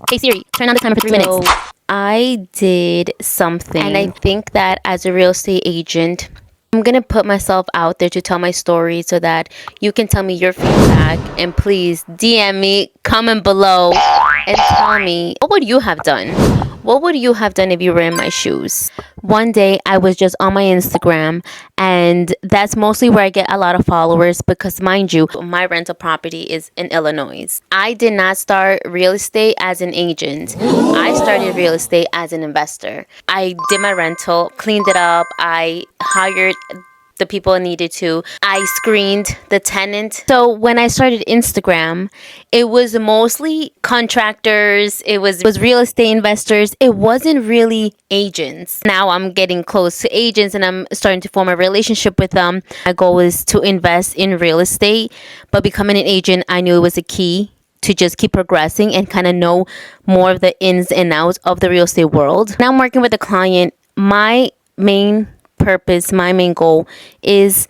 Hey Siri, turn on the timer for 3 minutes. So I did something, and I think that as a real estate agent, I'm gonna put myself out there to tell my story so that you can tell me your feedback, and please DM me, comment below, and tell me what would you have done? What would you have done if you were in my shoes? One day I was just on my Instagram, and that's mostly where I get a lot of followers because, mind you, my rental property is in Illinois. I did not start real estate as an agent. I started real estate as an investor. I did my rental, cleaned it up, I hired the people I needed to. I screened the tenant. So when I started Instagram, it was mostly contractors, it was real estate investors. It wasn't really agents. Now I'm getting close to agents and I'm starting to form a relationship with them. My goal is to invest in real estate, but becoming an agent, I knew it was a key to just keep progressing and kind of know more of the ins and outs of the real estate world. Now I'm working with a client. My main purpose, my main goal is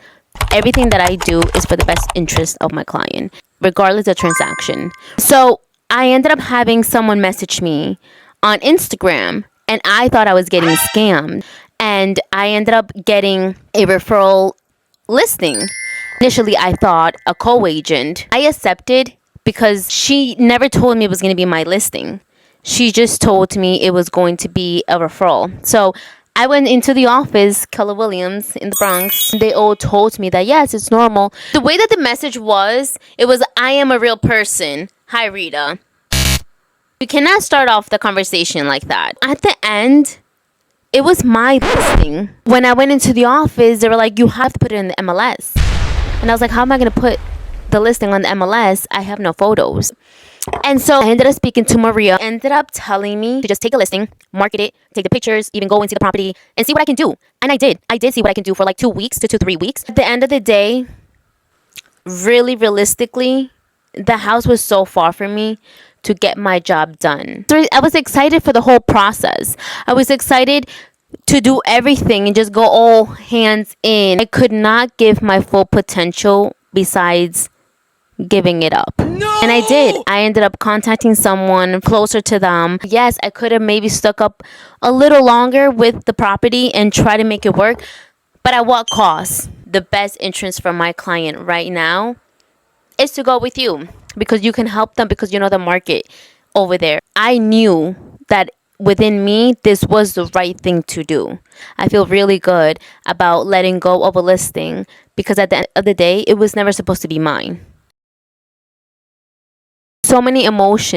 everything that I do is for the best interest of my client, regardless of transaction. So I ended up having someone message me on Instagram and I thought I was getting scammed. And I ended up getting a referral listing. Initially, I thought a co-agent. I accepted because she never told me it was going to be my listing. She just told me it was going to be a referral. So I went into the office, Keller Williams in the Bronx. They all told me that yes, it's normal. The way that the message was, it was, I am a real person. Hi, Rita. You cannot start off the conversation like that. At the end, it was my listing. When I went into the office, they were like, you have to put it in the MLS. And I was like, how am I going to put the listing on the MLS? I have no photos. And so I ended up speaking to Maria, ended up telling me to just take the listing, market it, take the pictures, even go and see the property and see what I can do. And I did. I did see what I can do for like 2 weeks to 3 weeks. At the end of the day, really realistically, the house was so far from me to get my job done. So I was excited for the whole process. I was excited to do everything and just go all hands in. I could not give my full potential besides giving it up. No! And I did. I ended up contacting someone closer to them. Yes, I could have maybe stuck up a little longer with the property and try to make it work. But at what cost? The best interest for my client right now is to go with you because you can help them because you know the market over there. I knew that within me, this was the right thing to do. I feel really good about letting go of a listing because at the end of the day, it was never supposed to be mine. So many emotions